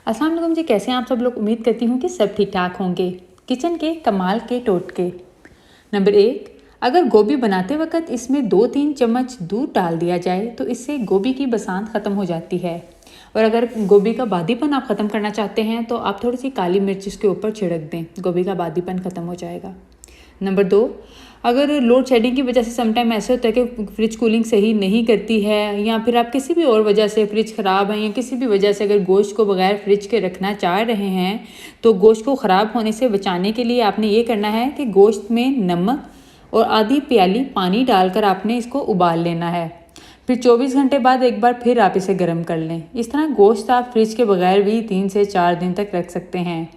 अस्सलाम वालेकुम जी, कैसे हैं आप सब लोग। उम्मीद करती हूँ कि सब ठीक ठाक होंगे। किचन के कमाल के टोटके। नंबर 1, अगर गोभी बनाते वक्त इसमें 2-3 चम्मच दूध डाल दिया जाए तो इससे गोभी की बसांत ख़त्म हो जाती है। और अगर गोभी का बादीपन आप ख़त्म करना चाहते हैं तो आप थोड़ी सी काली मिर्च इसके ऊपर छिड़क दें, गोभी का बादीपन ख़त्म हो जाएगा। नंबर 2, अगर लोड शेडिंग की वजह से समटाइम ऐसे होता है कि फ्रिज कूलिंग सही नहीं करती है, या फिर आप किसी भी और वजह से फ्रिज ख़राब है, या किसी भी वजह से अगर गोश्त को बगैर फ्रिज के रखना चाह रहे हैं, तो गोश्त को ख़राब होने से बचाने के लिए आपने ये करना है कि गोश्त में नमक और आधी प्याली पानी डालकर आपने इसको उबाल लेना है। फिर 24 घंटे बाद एक बार फिर आप इसे गर्म कर लें। इस तरह गोश्त आप फ्रिज के बगैर भी 3 से 4 दिन तक रख सकते हैं।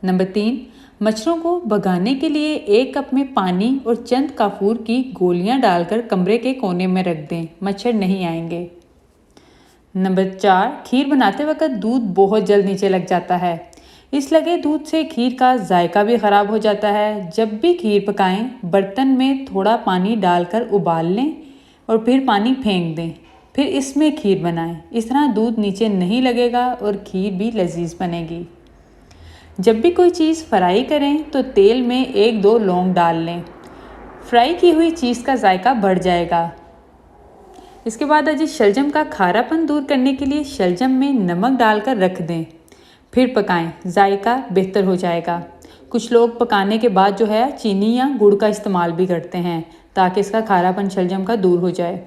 नंबर 3, मच्छरों को भगाने के लिए 1 कप में पानी और चंद काफूर की गोलियां डालकर कमरे के कोने में रख दें, मच्छर नहीं आएंगे। नंबर 4, खीर बनाते वक्त दूध बहुत जल्द नीचे लग जाता है। इस लगे दूध से खीर का जायका भी ख़राब हो जाता है। जब भी खीर पकाएं, बर्तन में थोड़ा पानी डालकर उबाल लें और फिर पानी फेंक दें, फिर इसमें खीर बनाएं। इस तरह दूध नीचे नहीं लगेगा और खीर भी लजीज बनेगी। जब भी कोई चीज़ फ्राई करें तो तेल में 1-2 लौंग डाल लें, फ्राई की हुई चीज़ का जायका बढ़ जाएगा। इसके बाद अजी शलजम का खारापन दूर करने के लिए शलजम में नमक डालकर रख दें, फिर पकाएं, जायका बेहतर हो जाएगा। कुछ लोग पकाने के बाद जो है चीनी या गुड़ का इस्तेमाल भी करते हैं ताकि इसका खारापन शलजम का दूर हो जाए।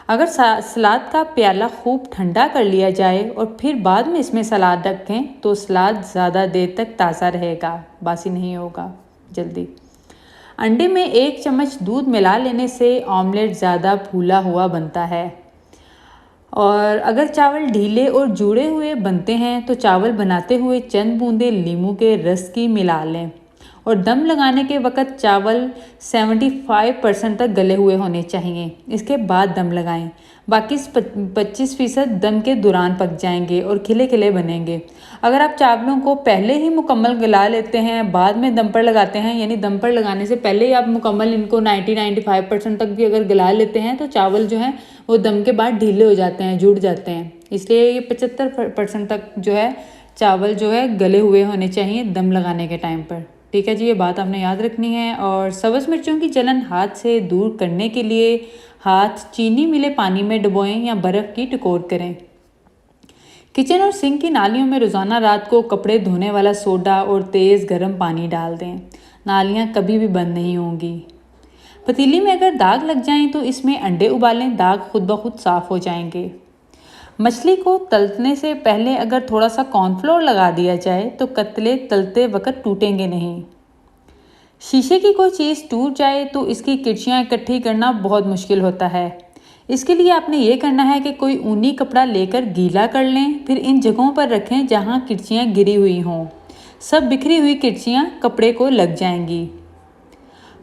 अगर सलाद का प्याला खूब ठंडा कर लिया जाए और फिर बाद में इसमें सलाद रखें तो सलाद ज़्यादा देर तक ताज़ा रहेगा, बासी नहीं होगा जल्दी। अंडे में 1 चम्मच दूध मिला लेने से ऑमलेट ज़्यादा फूला हुआ बनता है। और अगर चावल ढीले और जुड़े हुए बनते हैं तो चावल बनाते हुए चंद बूंदे नींबू के रस की मिला लें और दम लगाने के वक़्त चावल 75% तक गले हुए होने चाहिए। इसके बाद दम लगाएं। बाकी 25% दम के दौरान पक जाएंगे और खिले खिले बनेंगे। अगर आप चावलों को पहले ही मुकम्मल गला लेते हैं, बाद में दम पर लगाते हैं, यानी दम पर लगाने से पहले ही आप मुकम्मल इनको 90-95% तक भी अगर गला लेते हैं तो चावल जो हैं वो दम के बाद ढीले हो जाते हैं, जुड़ जाते हैं। इसलिए ये 75% तक जो है चावल जो है गले हुए होने चाहिए दम लगाने के टाइम पर। ठीक है जी, ये बात आपने याद रखनी है। और सब्ज़ मिर्चों की जलन हाथ से दूर करने के लिए हाथ चीनी मिले पानी में डुबोएं या बर्फ़ की टकोर करें। किचन और सिंक की नालियों में रोज़ाना रात को कपड़े धोने वाला सोडा और तेज़ गर्म पानी डाल दें, नालियाँ कभी भी बंद नहीं होंगी। पतीली में अगर दाग लग जाएं तो इसमें अंडे उबालें, दाग खुद ब खुद साफ़ हो जाएंगे। मछली को तलने से पहले अगर थोड़ा सा कॉर्नफ्लोर लगा दिया जाए तो कतले तलते वक्त टूटेंगे नहीं। शीशे की कोई चीज़ टूट जाए तो इसकी किरचियाँ इकट्ठी करना बहुत मुश्किल होता है। इसके लिए आपने ये करना है कि कोई ऊनी कपड़ा लेकर गीला कर लें, फिर इन जगहों पर रखें जहाँ किरचियाँ गिरी हुई हों। सब बिखरी हुई किरचियाँ कपड़े को लग जाएंगी।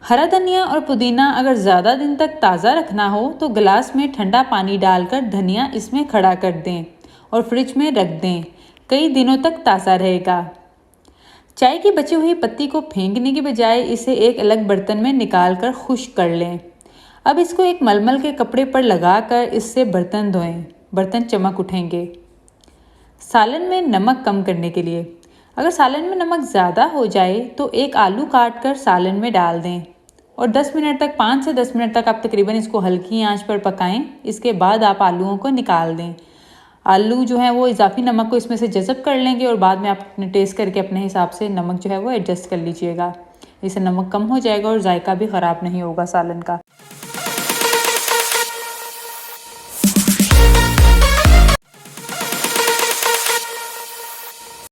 हरा धनिया और पुदीना अगर ज़्यादा दिन तक ताज़ा रखना हो तो गिलास में ठंडा पानी डालकर धनिया इसमें खड़ा कर दें और फ्रिज में रख दें, कई दिनों तक ताज़ा रहेगा। चाय की बची हुई पत्ती को फेंकने की बजाय इसे एक अलग बर्तन में निकाल कर खुश्क कर लें। अब इसको एक मलमल के कपड़े पर लगाकर इससे बर्तन धोएं, बर्तन चमक उठेंगे। सालन में नमक कम करने के लिए अगर सालन में नमक ज़्यादा हो जाए तो एक आलू काट कर सालन में डाल दें और 10 मिनट तक 5 से 10 मिनट तक आप तकरीबन इसको हल्की आंच पर पकाएं। इसके बाद आप आलूओं को निकाल दें। आलू जो है वो इजाफी नमक को इसमें से जज़ब कर लेंगे और बाद में आप अपने टेस्ट करके अपने हिसाब से नमक जो है वो एडजस्ट कर लीजिएगा। इससे नमक कम हो जाएगा और जायका भी ख़राब नहीं होगा सालन का।